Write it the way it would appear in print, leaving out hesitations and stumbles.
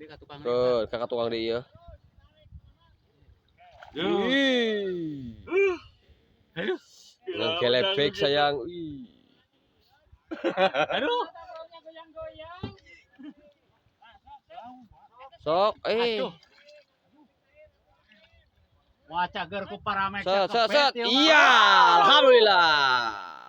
dia ka tukang. Tuh, kakak tukang di ieu. Aduh. Ngegelepek sayang. Ih. Aduh. Sok, Wah, cager ku paramek Set. Iya, alhamdulillah.